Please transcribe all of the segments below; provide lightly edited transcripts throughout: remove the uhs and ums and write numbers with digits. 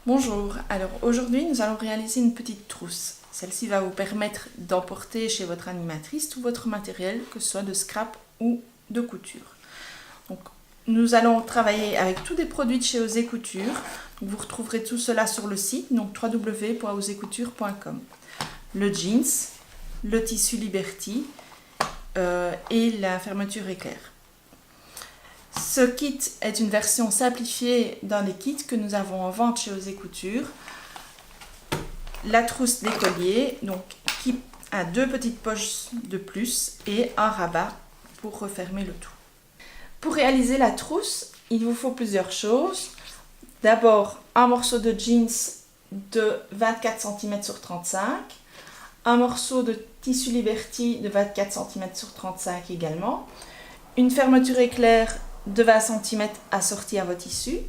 Bonjour, alors aujourd'hui nous allons réaliser une petite trousse. Celle-ci va vous permettre d'emporter chez votre animatrice tout votre matériel, que ce soit de scrap ou de couture. Donc, nous allons travailler avec tous des produits de chez Osez Couture. Vous retrouverez tout cela sur le site, donc www.osezcouture.com. Le jeans, le tissu Liberty et la fermeture éclair. Ce kit est une version simplifiée d'un des kits que nous avons en vente chez Osez Couture. La trousse d'écolier, donc qui a deux petites poches de plus et un rabat pour refermer le tout. Pour réaliser la trousse, il vous faut plusieurs choses. D'abord, un morceau de jeans de 24 cm sur 35, un morceau de tissu Liberty de 24 cm sur 35 également, une fermeture éclair de 20 cm assortie à votre tissu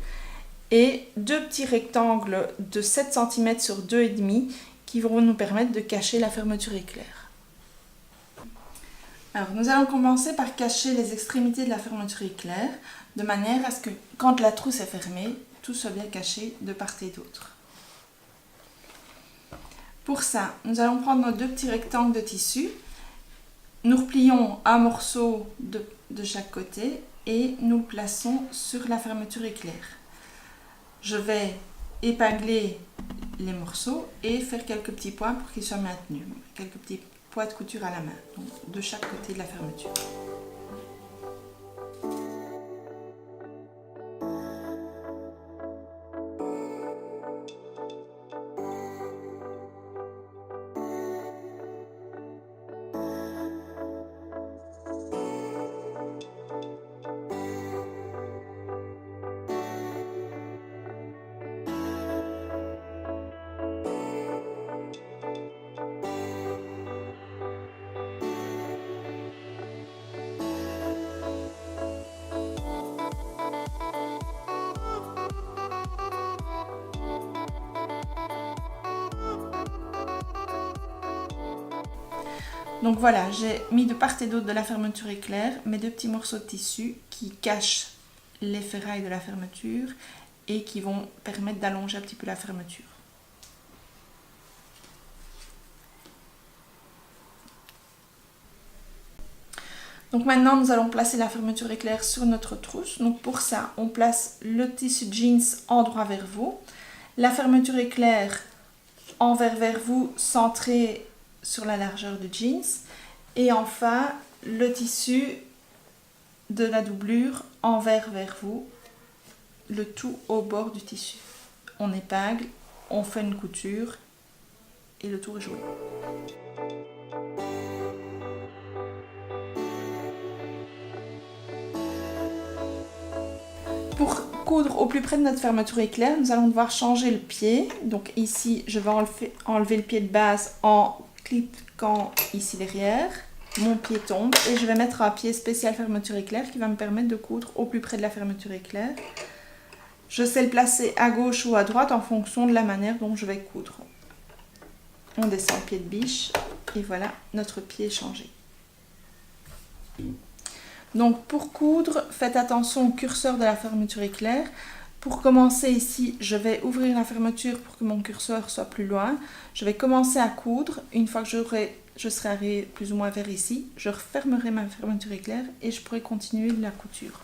et deux petits rectangles de 7 cm sur 2,5 qui vont nous permettre de cacher la fermeture éclair. Alors, nous allons commencer par cacher les extrémités de la fermeture éclair de manière à ce que quand la trousse est fermée, tout soit bien caché de part et d'autre. Pour ça, nous allons prendre nos deux petits rectangles de tissu, nous replions un morceau de chaque côté et nous le plaçons sur la fermeture éclair. Je vais épingler les morceaux et faire quelques petits points pour qu'ils soient maintenus. Quelques petits points de couture à la main, donc de chaque côté de la fermeture. Donc voilà, j'ai mis de part et d'autre de la fermeture éclair mes deux petits morceaux de tissu qui cachent les ferrailles de la fermeture et qui vont permettre d'allonger un petit peu la fermeture. Donc maintenant, nous allons placer la fermeture éclair sur notre trousse. Donc pour ça, on place le tissu jeans endroit vers vous, la fermeture éclair envers vers vous, centrée sur la largeur du jeans, et enfin le tissu de la doublure envers vers vous, le tout au bord du tissu. On épingle, on fait une couture et le tour est joué. Pour coudre au plus près de notre fermeture éclair, nous allons devoir changer le pied. Donc ici, je vais enlever le pied de base en cliquant ici derrière. Mon pied tombe et je vais mettre un pied spécial fermeture éclair qui va me permettre de coudre au plus près de la fermeture éclair. Je sais le placer à gauche ou à droite en fonction de la manière dont je vais coudre. On descend le pied de biche et voilà, notre pied est changé. Donc pour coudre, faites attention au curseur de la fermeture éclair. Pour commencer ici, je vais ouvrir la fermeture pour que mon curseur soit plus loin. Je vais commencer à coudre. Une fois que je serai arrivé plus ou moins vers ici, je refermerai ma fermeture éclair et je pourrai continuer la couture.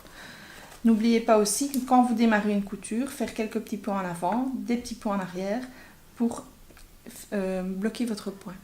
N'oubliez pas aussi que quand vous démarrez une couture, faire quelques petits points en avant, des petits points en arrière pour bloquer votre point.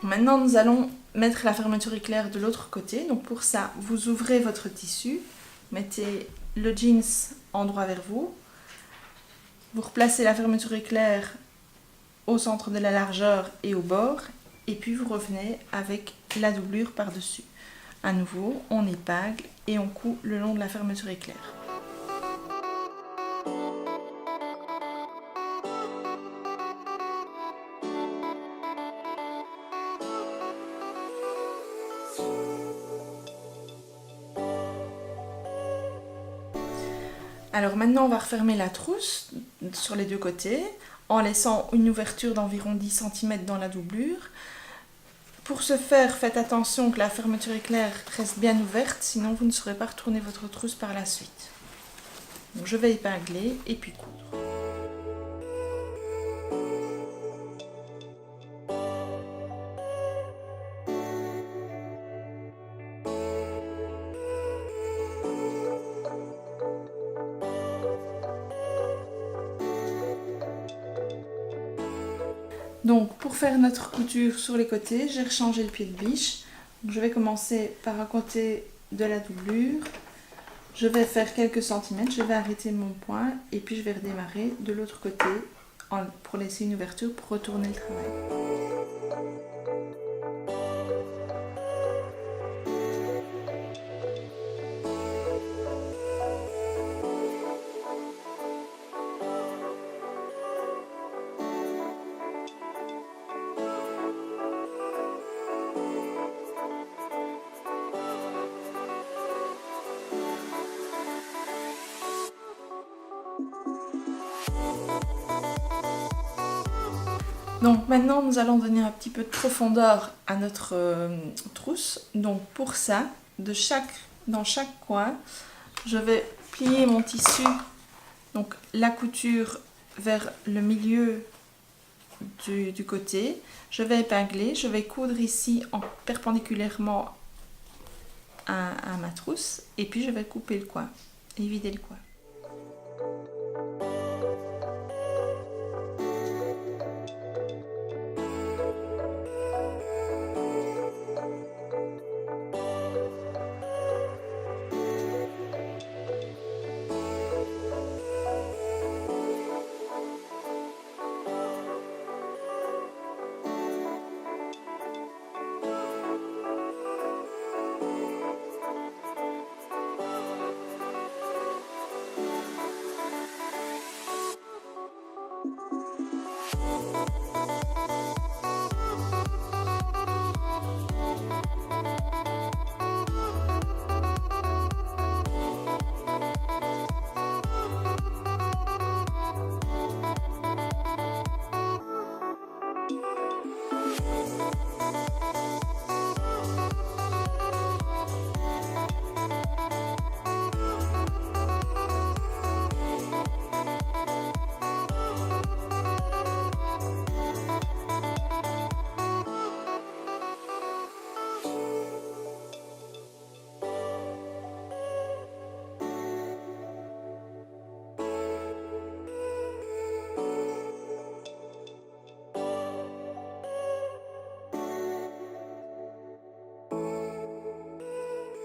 Maintenant, nous allons mettre la fermeture éclair de l'autre côté. Donc pour ça, vous ouvrez votre tissu, mettez le jeans endroit vers vous, vous replacez la fermeture éclair au centre de la largeur et au bord, et puis vous revenez avec la doublure par-dessus. À nouveau, on épingle et on coud le long de la fermeture éclair. Alors maintenant on va refermer la trousse sur les deux côtés en laissant une ouverture d'environ 10 cm dans la doublure. Pour ce faire, faites attention que la fermeture éclair reste bien ouverte, sinon vous ne saurez pas retourner votre trousse par la suite. Donc je vais épingler et puis coudre. Donc pour faire notre couture sur les côtés, j'ai rechangé le pied de biche. Donc, je vais commencer par un côté de la doublure. Je vais faire quelques centimètres, je vais arrêter mon point et puis je vais redémarrer de l'autre côté pour laisser une ouverture pour retourner le travail. Donc maintenant nous allons donner un petit peu de profondeur à notre trousse. Donc pour ça, dans chaque coin, je vais plier mon tissu, donc la couture vers le milieu du côté. Je vais épingler, je vais coudre ici perpendiculairement à ma trousse et puis je vais couper le coin et vider le coin.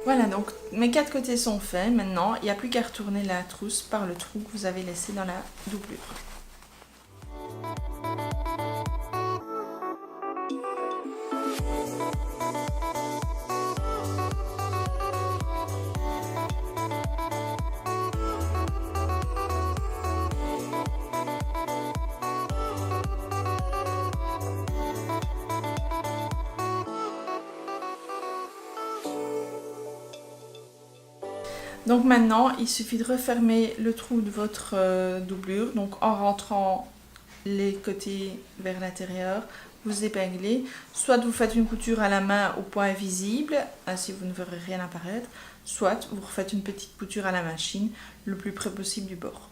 Voilà, donc mes 4 côtés sont faits. Maintenant, il n'y a plus qu'à retourner la trousse par le trou que vous avez laissé dans la doublure. Donc maintenant, il suffit de refermer le trou de votre doublure, donc en rentrant les côtés vers l'intérieur, vous épinglez, soit vous faites une couture à la main au point visible, ainsi vous ne verrez rien apparaître, soit vous refaites une petite couture à la machine, le plus près possible du bord.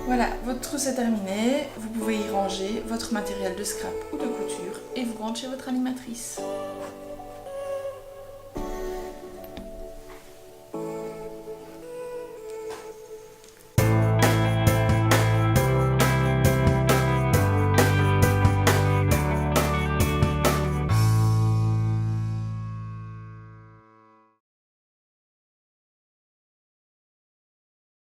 Voilà, votre trousse est terminée, vous pouvez y ranger votre matériel de scrap ou de couture et vous rendre chez votre animatrice.